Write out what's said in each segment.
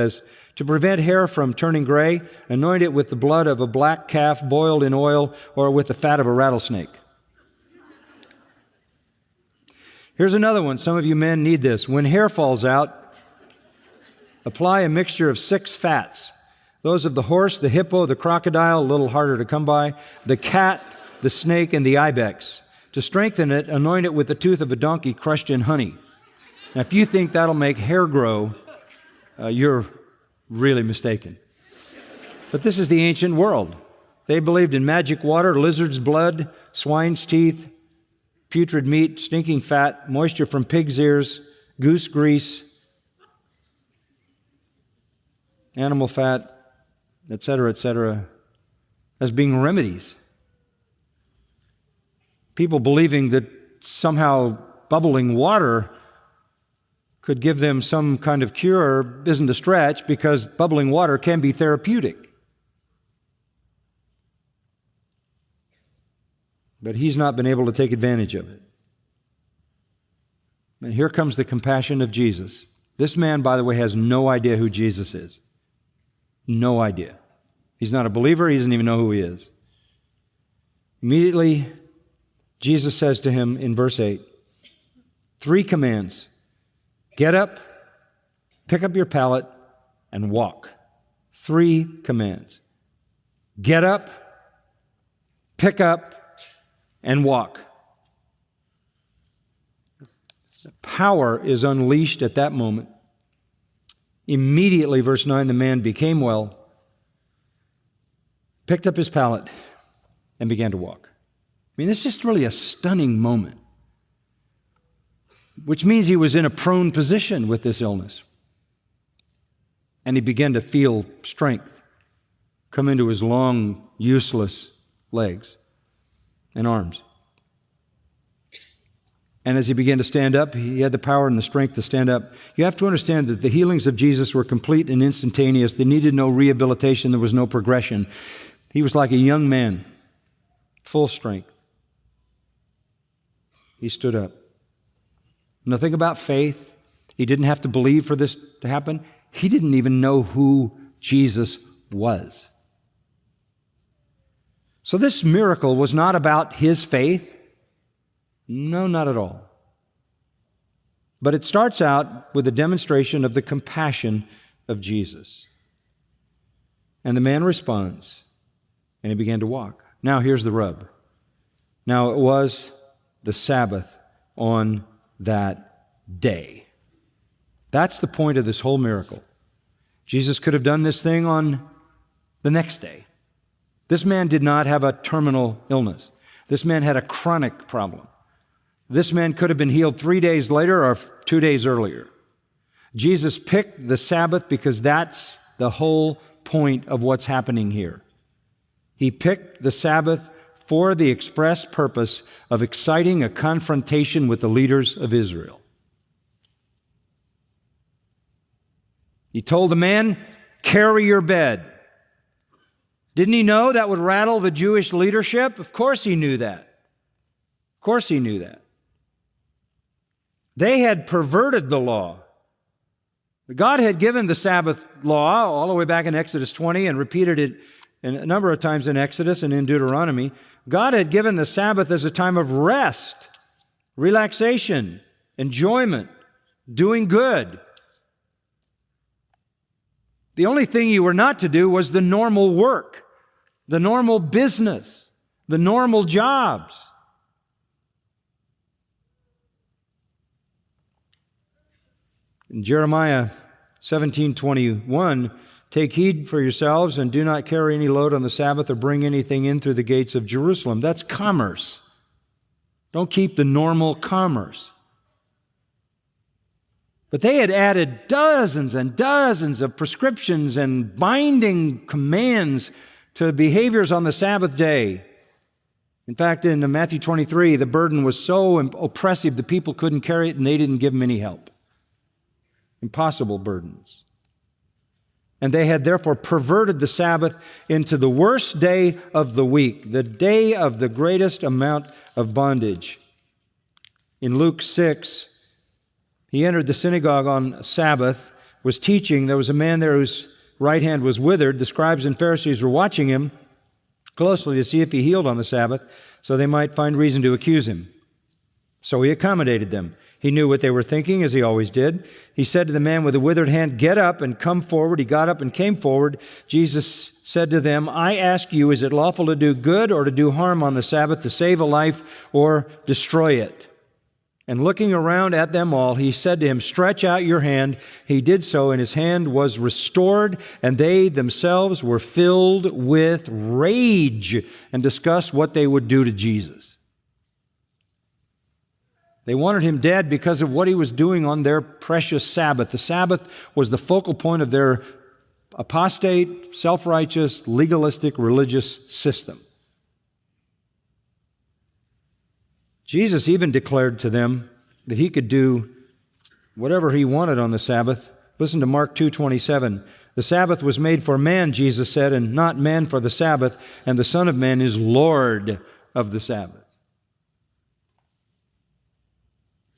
says, to prevent hair from turning gray, anoint it with the blood of a black calf boiled in oil or with the fat of a rattlesnake. Here's another one. Some of you men need this. When hair falls out, apply a mixture of 6 fats. Those of the horse, the hippo, the crocodile, a little harder to come by, the cat, the snake, and the ibex. To strengthen it, anoint it with the tooth of a donkey crushed in honey. Now, if you think that'll make hair grow, you're really mistaken. But this is the ancient world. They believed in magic water, lizard's blood, swine's teeth, putrid meat, stinking fat, moisture from pig's ears, goose grease, animal fat, etc., as being remedies. People believing that somehow bubbling water could give them some kind of cure isn't a stretch, because bubbling water can be therapeutic. But he's not been able to take advantage of it. And here comes the compassion of Jesus. This man, by the way, has no idea who Jesus is. No idea. He's not a believer. He doesn't even know who he is. Immediately, Jesus says to him in verse 8, 3 commands. Get up, pick up your pallet, and walk. 3 commands. Get up, pick up, and walk. Power is unleashed at that moment. Immediately, verse 9, the man became well, picked up his pallet, and began to walk. I mean, this is just really a stunning moment, which means he was in a prone position with this illness. And he began to feel strength come into his long, useless legs and arms. And as he began to stand up, he had the power and the strength to stand up. You have to understand that the healings of Jesus were complete and instantaneous. They needed no rehabilitation. There was no progression. He was like a young man, full strength. He stood up. Now think about faith. He didn't have to believe for this to happen. He didn't even know who Jesus was. So this miracle was not about his faith. No, not at all. But it starts out with a demonstration of the compassion of Jesus. And the man responds, and he began to walk. Now here's the rub. Now it was the Sabbath on that day. That's the point of this whole miracle. Jesus could have done this thing on the next day. This man did not have a terminal illness. This man had a chronic problem. This man could have been healed 3 days later or 2 days earlier. Jesus picked the Sabbath because that's the whole point of what's happening here. He picked the Sabbath for the express purpose of exciting a confrontation with the leaders of Israel. He told the man, carry your bed. Didn't he know that would rattle the Jewish leadership? Of course he knew that. Of course he knew that. They had perverted the law. God had given the Sabbath law all the way back in Exodus 20 and repeated it a number of times in Exodus and in Deuteronomy. God had given the Sabbath as a time of rest, relaxation, enjoyment, doing good. The only thing you were not to do was the normal work, the normal business, the normal jobs. In Jeremiah 17:21, take heed for yourselves and do not carry any load on the Sabbath or bring anything in through the gates of Jerusalem. That's commerce. Don't keep the normal commerce. But they had added dozens and dozens of prescriptions and binding commands to behaviors on the Sabbath day. In fact, in Matthew 23, the burden was so oppressive the people couldn't carry it and they didn't give them any help. Impossible burdens. And they had therefore perverted the Sabbath into the worst day of the week, the day of the greatest amount of bondage. In Luke 6, he entered the synagogue on Sabbath was teaching, there was a man there whose right hand was withered. The scribes and Pharisees were watching him closely to see if he healed on the Sabbath, so they might find reason to accuse him. So he accommodated them. He knew what they were thinking, as he always did. He said to the man with the withered hand, "Get up and come forward." He got up and came forward. Jesus said to them, "I ask you, is it lawful to do good or to do harm on the Sabbath, to save a life or destroy it?" And looking around at them all, he said to him, "Stretch out your hand." He did so, and his hand was restored, and they themselves were filled with rage and discussed what they would do to Jesus. They wanted him dead because of what he was doing on their precious Sabbath. The Sabbath was the focal point of their apostate, self-righteous, legalistic religious system. Jesus even declared to them that he could do whatever he wanted on the Sabbath. Listen to Mark 2:27. "The Sabbath was made for man," Jesus said, "and not man for the Sabbath, and the Son of Man is Lord of the Sabbath."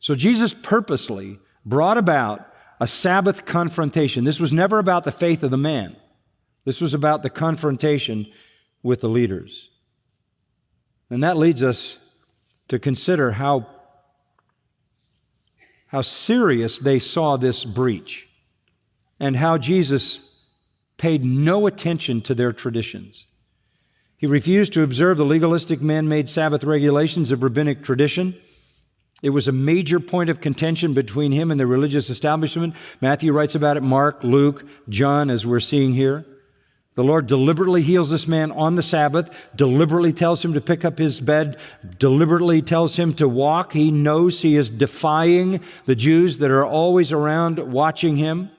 So Jesus purposely brought about a Sabbath confrontation. This was never about the faith of the man. This was about the confrontation with the leaders. And that leads us to consider how serious they saw this breach and how Jesus paid no attention to their traditions. He refused to observe the legalistic man-made Sabbath regulations of rabbinic tradition. It was a major point of contention between him and the religious establishment. Matthew writes about it, Mark, Luke, John, as we're seeing here. The Lord deliberately heals this man on the Sabbath, deliberately tells him to pick up his bed, deliberately tells him to walk. He knows he is defying the Jews that are always around watching him.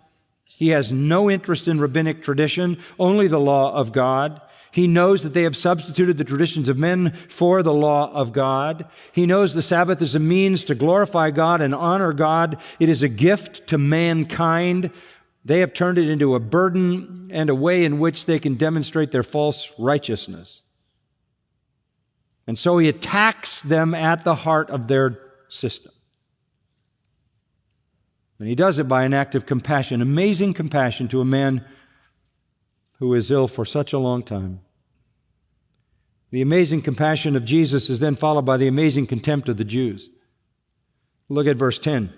He has no interest in rabbinic tradition, only the law of God. He knows that they have substituted the traditions of men for the law of God. He knows the Sabbath is a means to glorify God and honor God. It is a gift to mankind. They have turned it into a burden and a way in which they can demonstrate their false righteousness. And so he attacks them at the heart of their system. And he does it by an act of compassion, amazing compassion to a man who is ill for such a long time. The amazing compassion of Jesus is then followed by the amazing contempt of the Jews. Look at verse 10.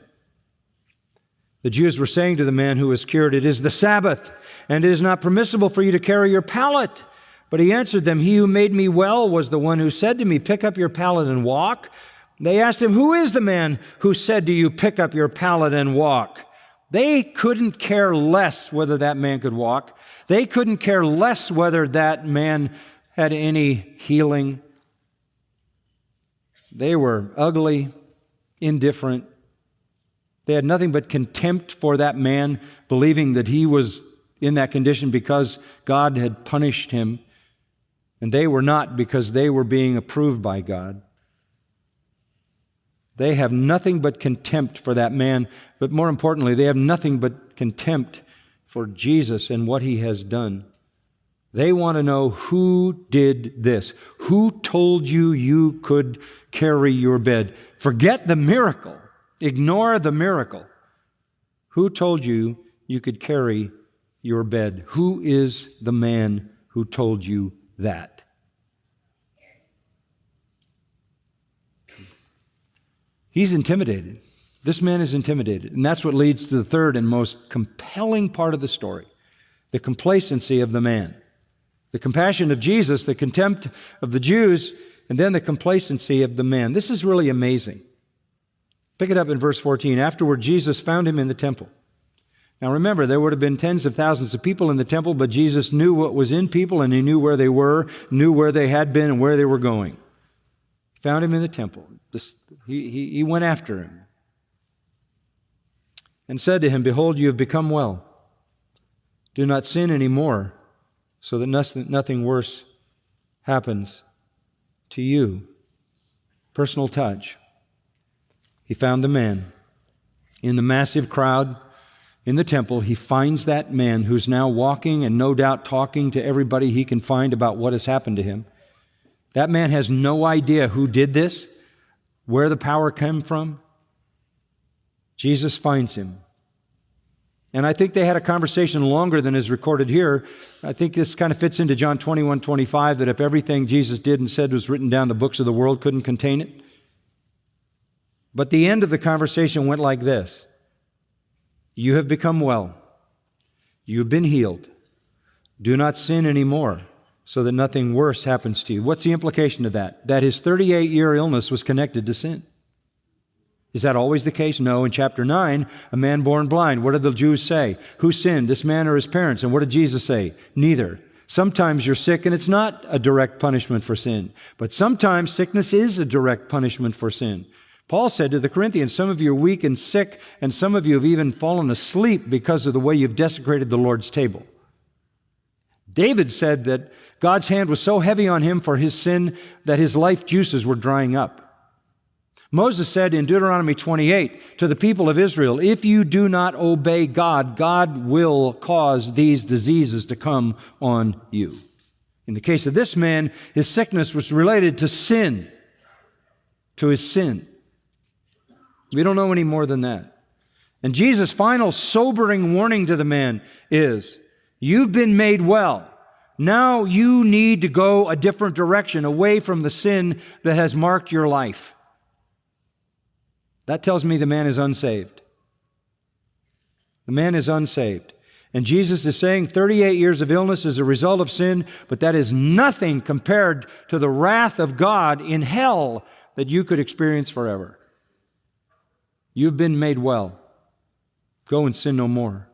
The Jews were saying to the man who was cured, "It is the Sabbath, and it is not permissible for you to carry your pallet." But he answered them, "He who made me well was the one who said to me, 'Pick up your pallet and walk.'" They asked him, "Who is the man who said to you, 'Pick up your pallet and walk'?" They couldn't care less whether that man could walk. They couldn't care less whether that man had any healing. They were ugly, indifferent. They had nothing but contempt for that man, believing that he was in that condition because God had punished him, and they were not, because they were being approved by God. They have nothing but contempt for that man, but more importantly, they have nothing but contempt for Jesus and what he has done. They want to know, who did this? Who told you you could carry your bed? Forget the miracle. Ignore the miracle. Who told you you could carry your bed? Who is the man who told you that? He's intimidated. This man is intimidated. And that's what leads to the third and most compelling part of the story, the complacency of the man. The compassion of Jesus, the contempt of the Jews, and then the complacency of the man. This is really amazing. Pick it up in verse 14. Afterward, Jesus found him in the temple. Now remember, there would have been tens of thousands of people in the temple, but Jesus knew what was in people, and he knew where they were, knew where they had been, and where they were going. Found him in the temple. He went after him and said to him, "Behold, you have become well. Do not sin anymore, so that nothing worse happens to you." Personal touch. He found the man. In the massive crowd in the temple, he finds that man who's now walking and no doubt talking to everybody he can find about what has happened to him. That man has no idea who did this, where the power came from. Jesus finds him. And I think they had a conversation longer than is recorded here. I think this kind of fits into John 21:25, that if everything Jesus did and said was written down in the books of the world, couldn't contain it. But the end of the conversation went like this: you have become well. You have been healed. Do not sin anymore, so that nothing worse happens to you. What's the implication of that? That his 38-year illness was connected to sin. Is that always the case? No. In chapter 9, a man born blind. What did the Jews say? Who sinned, this man or his parents? And what did Jesus say? Neither. Sometimes you're sick and it's not a direct punishment for sin. But sometimes sickness is a direct punishment for sin. Paul said to the Corinthians, some of you are weak and sick, and some of you have even fallen asleep because of the way you've desecrated the Lord's table. David said that God's hand was so heavy on him for his sin that his life juices were drying up. Moses said in Deuteronomy 28 to the people of Israel, if you do not obey God, God will cause these diseases to come on you. In the case of this man, his sickness was related to sin, to his sin. We don't know any more than that. And Jesus' final sobering warning to the man is, you've been made well. Now you need to go a different direction, away from the sin that has marked your life. That tells me the man is unsaved. The man is unsaved. And Jesus is saying 38 years of illness is a result of sin, but that is nothing compared to the wrath of God in hell that you could experience forever. You've been made well. Go and sin no more.